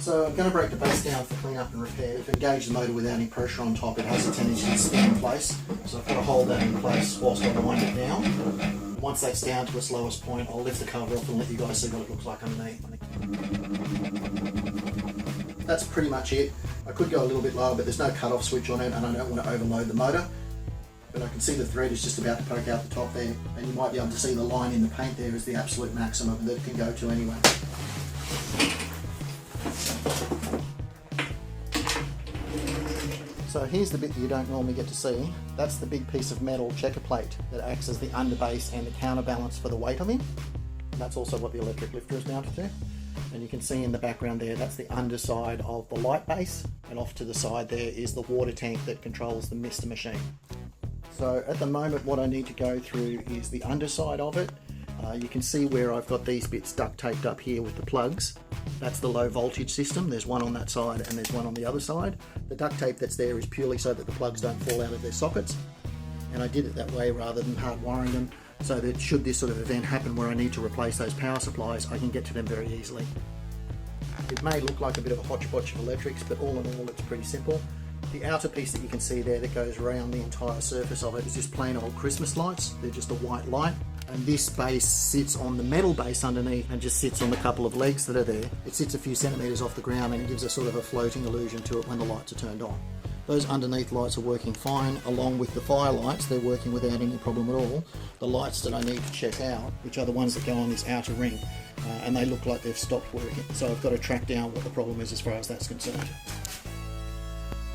So I'm going to break the base down for clean-up and repair. If I engage the motor without any pressure on top, it has a tendency to spin in place. So I've got to hold that in place whilst I wind it down. Once that's down to its lowest point, I'll lift the cover off and let you guys see what it looks like underneath. That's pretty much it. I could go a little bit lower, but there's no cut-off switch on it and I don't want to overload the motor. But I can see the thread is just about to poke out the top there, and you might be able to see the line in the paint there is the absolute maximum that it can go to anyway. So here's the bit that you don't normally get to see. That's the big piece of metal checker plate that acts as the underbase and the counterbalance for the weight of it. And that's also what the electric lifter is mounted to. And you can see in the background there, that's the underside of the light base, and off to the side there is the water tank that controls the mister machine. So at the moment what I need to go through is the underside of it. You can see where I've got these bits duct taped up here with the plugs. That's the low voltage system. There's one on that side and there's one on the other side. The duct tape that's there is purely so that the plugs don't fall out of their sockets. And I did it that way rather than hardwiring them, so that should this sort of event happen where I need to replace those power supplies, I can get to them very easily. It may look like a bit of a hodgepodge of electrics, but all in all it's pretty simple. The outer piece that you can see there that goes around the entire surface of it is just plain old Christmas lights. They're just a white light. And this base sits on the metal base underneath and just sits on the couple of legs that are there. It sits a few centimetres off the ground and it gives a sort of a floating illusion to it when the lights are turned on. Those underneath lights are working fine, along with the fire lights. They're working without any problem at all. The lights that I need to check out, which are the ones that go on this outer ring, and they look like they've stopped working. So I've got to track down what the problem is as far as that's concerned.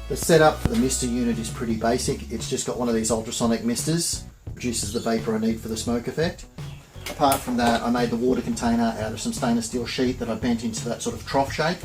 The setup for the mister unit is pretty basic. It's just got one of these ultrasonic misters, produces the vapour I need for the smoke effect. Apart from that, I made the water container out of some stainless steel sheet that I bent into that sort of trough shape,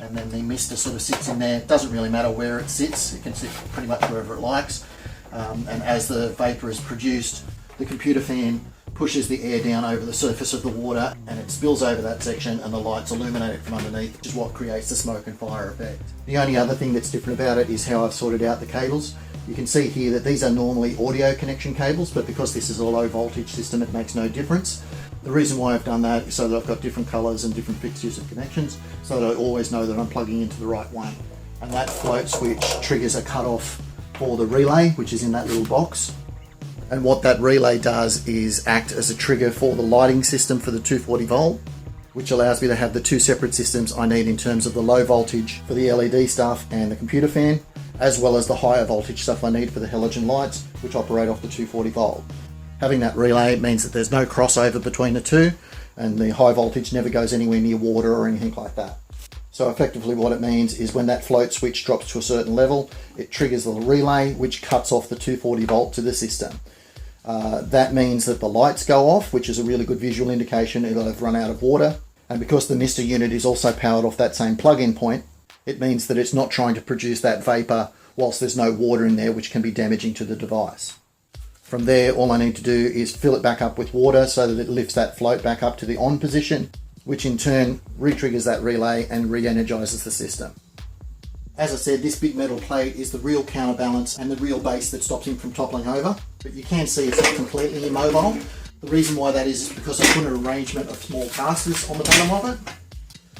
and then the mister sort of sits in there. It doesn't really matter where it sits, it can sit pretty much wherever it likes. And as the vapour is produced, the computer fan pushes the air down over the surface of the water and it spills over that section and the lights illuminate it from underneath, which is what creates the smoke and fire effect. The only other thing that's different about it is how I've sorted out the cables. You can see here that these are normally audio connection cables, but because this is a low voltage system, it makes no difference. The reason why I've done that is so that I've got different colours and different fixtures of connections, so that I always know that I'm plugging into the right one. And that float switch triggers a cut-off for the relay, which is in that little box. And what that relay does is act as a trigger for the lighting system for the 240 volt, which allows me to have the two separate systems I need in terms of the low voltage for the LED stuff and the computer fan, as well as the higher voltage stuff I need for the halogen lights, which operate off the 240 volt. Having that relay means that there's no crossover between the two, and the high voltage never goes anywhere near water or anything like that. So effectively what it means is when that float switch drops to a certain level, it triggers the relay, which cuts off the 240 volt to the system. That means that the lights go off, which is a really good visual indication it'll have run out of water. And because the mister unit is also powered off that same plug-in point, it means that it's not trying to produce that vapour whilst there's no water in there, which can be damaging to the device. From there, all I need to do is fill it back up with water so that it lifts that float back up to the on position, which in turn re-triggers that relay and re-energises the system. As I said, this big metal plate is the real counterbalance and the real base that stops him from toppling over, but you can see it's not completely immobile. The reason why that is because I put an arrangement of small casters on the bottom of it.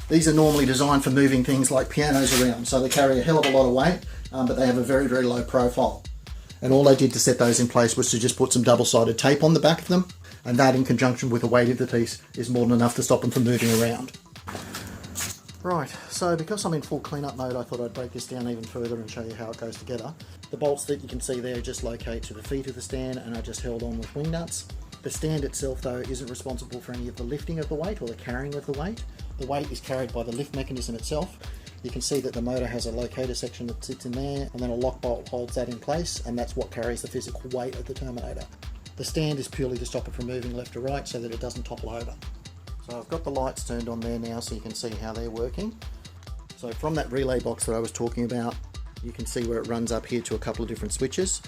These are normally designed for moving things like pianos around, so they carry a hell of a lot of weight, but they have a very, very low profile. And all I did to set those in place was to just put some double-sided tape on the back of them, and that in conjunction with the weight of the piece is more than enough to stop them from moving around. Right, so because I'm in full cleanup mode, I thought I'd break this down even further and show you how it goes together. The bolts that you can see there just locate to the feet of the stand and are just held on with wing nuts. The stand itself, though, isn't responsible for any of the lifting of the weight or the carrying of the weight. The weight is carried by the lift mechanism itself. You can see that the motor has a locator section that sits in there, and then a lock bolt holds that in place, and that's what carries the physical weight of the Terminator. The stand is purely to stop it from moving left to right so that it doesn't topple over. So I've got the lights turned on there now so you can see how they're working. So from that relay box that I was talking about, you can see where it runs up here to a couple of different switches.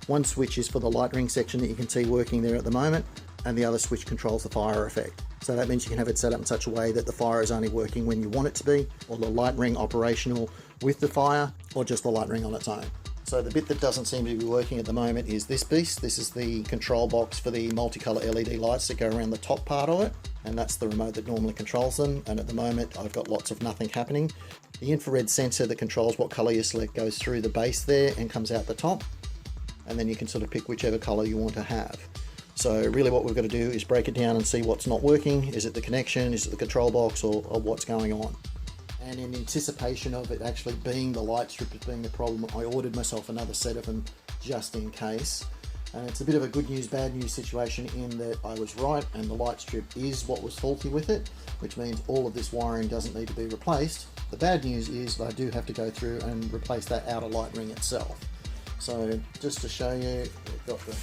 One switch is for the light ring section that you can see working there at the moment, and the other switch controls the fire effect. So that means you can have it set up in such a way that the fire is only working when you want it to be, or the light ring operational with the fire, or just the light ring on its own. So the bit that doesn't seem to be working at the moment is this piece. This is the control box for the multicolour LED lights that go around the top part of it. and that's the remote that normally controls them, and at the moment I've got lots of nothing happening. The infrared sensor that controls what colour you select goes through the base there and comes out the top, and then you can sort of pick whichever colour you want to have. So really what we've got to do is break it down and see what's not working. Is it the connection, is it the control box, or what's going on? And in anticipation of it actually being the light strip as being the problem, I ordered myself another set of them just in case. And it's a bit of a good news, bad news situation in that I was right and the light strip is what was faulty with it, which means all of this wiring doesn't need to be replaced. The bad news is that I do have to go through and replace that outer light ring itself. So just to show you, we've got the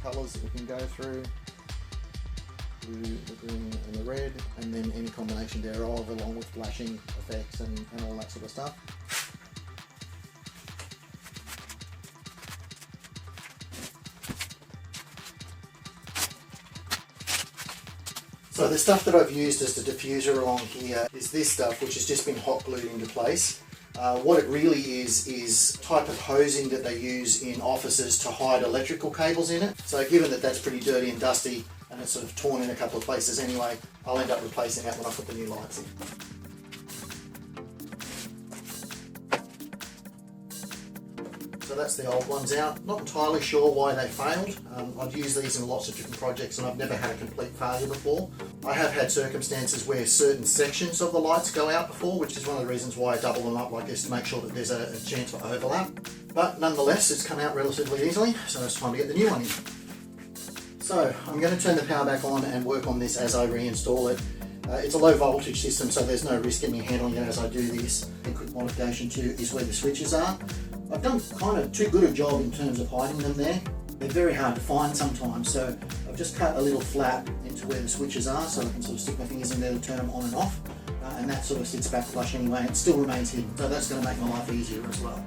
colours that we can go through. Blue, the green and the red, and then any combination thereof along with flashing effects and all that sort of stuff. So the stuff that I've used as the diffuser along here is this stuff, which has just been hot glued into place. What it really is type of hosing that they use in offices to hide electrical cables in it. So given that that's pretty dirty and dusty, and it's sort of torn in a couple of places anyway, I'll end up replacing that when I put the new lights in. So that's the old ones out. Not entirely sure why they failed. I've used these in lots of different projects and I've never had a complete failure before. I have had circumstances where certain sections of the lights go out before, which is one of the reasons why I double them up like this, to make sure that there's a chance for overlap. But nonetheless, it's come out relatively easily, so it's time to get the new one in. So I'm going to turn the power back on and work on this as I reinstall it. It's a low voltage system, so there's no risk in me handling it as I do this. A quick modification too is where the switches are. I've done kind of too good a job in terms of hiding them there. They're very hard to find sometimes, so I've just cut a little flap into where the switches are so I can sort of stick my fingers in there and turn them on and off. And that sort of sits back flush anyway. It still remains hidden, so that's going to make my life easier as well.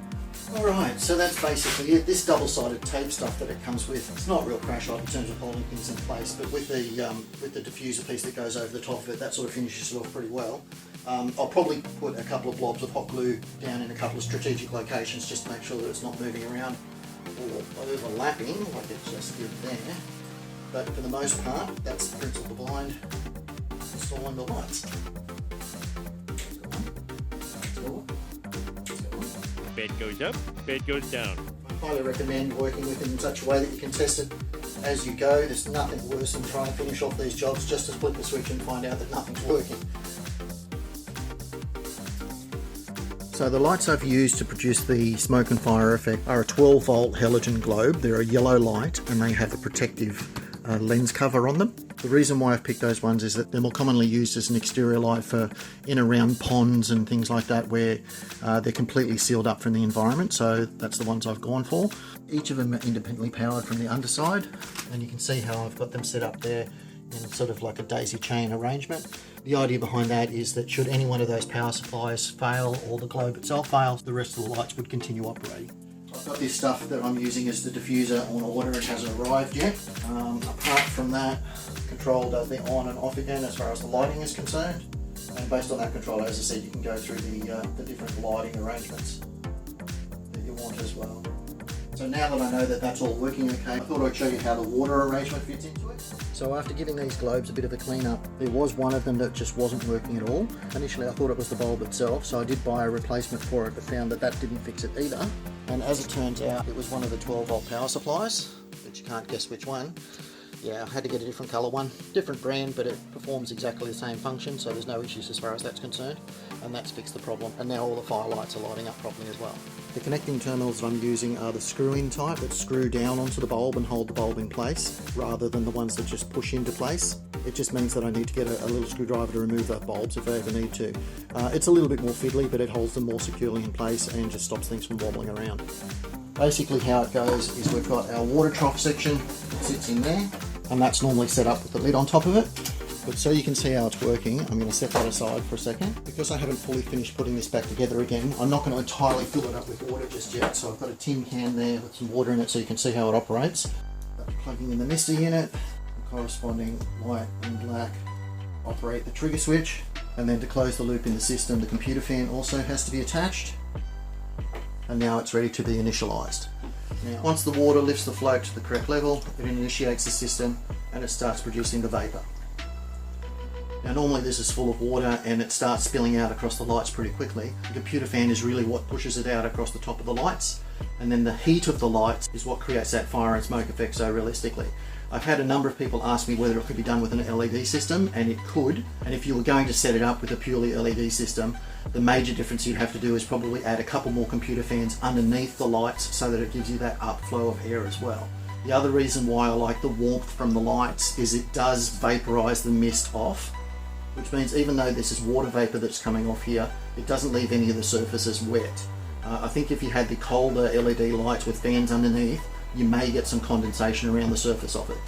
Alright, so that's basically it. This double-sided tape stuff that it comes with, it's not real crash hot in terms of holding things in place, but with the diffuser piece that goes over the top of it, that sort of finishes it off pretty well. I'll probably put a couple of blobs of hot glue down in a couple of strategic locations just to make sure that it's not moving around or overlapping like it just did there. But for the most part, that's the principle behind installing the lights. Bed goes up, bed goes down. I highly recommend working with it in such a way that you can test it as you go. There's nothing worse than trying to finish off these jobs just to flip the switch and find out that nothing's working. So the lights I've used to produce the smoke and fire effect are a 12 volt halogen globe. They're a yellow light and they have a protective lens cover on them. The reason why I've picked those ones is that they're more commonly used as an exterior light for in around ponds and things like that where they're completely sealed up from the environment, so that's the ones I've gone for. Each of them are independently powered from the underside, and you can see how I've got them set up there in sort of like a daisy chain arrangement. The idea behind that is that should any one of those power supplies fail or the globe itself fails, the rest of the lights would continue operating. I've got this stuff that I'm using as the diffuser on order. It hasn't arrived yet. Apart from that, control does the on and off again as far as the lighting is concerned. And based on that control, as I said, you can go through the different lighting arrangements that you want as well. So now that I know that that's all working okay, I thought I'd show you how the water arrangement fits into it. So after giving these globes a bit of a clean up, there was one of them that just wasn't working at all. Initially I thought it was the bulb itself, so I did buy a replacement for it, but found that that didn't fix it either. And as it turns out, it was one of the 12 volt power supplies, but you can't guess which one. Yeah, I had to get a different colour one, different brand, but it performs exactly the same function, so there's no issues as far as that's concerned, and that's fixed the problem. And now all the fire lights are lighting up properly as well. The connecting terminals that I'm using are the screw-in type that screw down onto the bulb and hold the bulb in place, rather than the ones that just push into place. It just means that I need to get a little screwdriver to remove those bulbs if I ever need to. It's a little bit more fiddly, but it holds them more securely in place and just stops things from wobbling around. Basically how it goes is we've got our water trough section that sits in there, and that's normally set up with the lid on top of it. But so you can see how it's working, I'm going to set that aside for a second. Because I haven't fully finished putting this back together again, I'm not going to entirely fill it up with water just yet. So I've got a tin can there with some water in it so you can see how it operates. Plugging in the mister unit, the corresponding white and black operate the trigger switch. And then to close the loop in the system, the computer fan also has to be attached. And now it's ready to be initialized. Now, once the water lifts the float to the correct level, it initiates the system and it starts producing the vapor. Now normally this is full of water and it starts spilling out across the lights pretty quickly. The computer fan is really what pushes it out across the top of the lights, and then the heat of the lights is what creates that fire and smoke effect so realistically. I've had a number of people ask me whether it could be done with an LED system, and it could. And if you were going to set it up with a purely LED system, the major difference you'd have to do is probably add a couple more computer fans underneath the lights so that it gives you that upflow of air as well. The other reason why I like the warmth from the lights is it does vaporize the mist off, which means even though this is water vapor that's coming off here, it doesn't leave any of the surfaces wet. I think if you had the colder LED lights with fans underneath, you may get some condensation around the surface of it.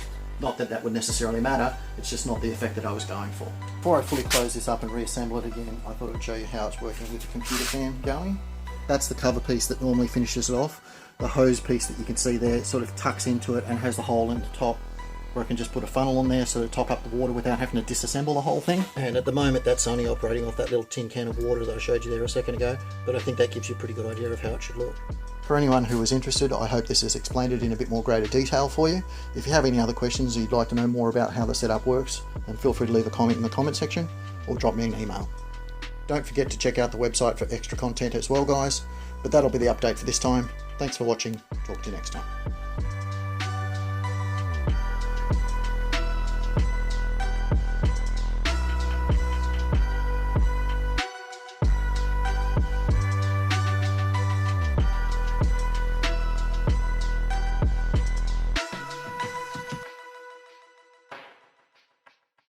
Not that that would necessarily matter, it's just not the effect that I was going for. Before I fully close this up and reassemble it again, I thought I'd show you how it's working with the computer fan going. That's the cover piece that normally finishes it off. The hose piece that you can see there sort of tucks into it and has the hole in the top where I can just put a funnel on there so to top up the water without having to disassemble the whole thing. And at the moment that's only operating off that little tin can of water that I showed you there a second ago, but I think that gives you a pretty good idea of how it should look. For anyone who was interested, I hope this has explained it in a bit more greater detail for you. If you have any other questions or you'd like to know more about how the setup works, then feel free to leave a comment in the comment section or drop me an email. Don't forget to check out the website for extra content as well, guys, but that'll be the update for this time. Thanks for watching. Talk to you next time.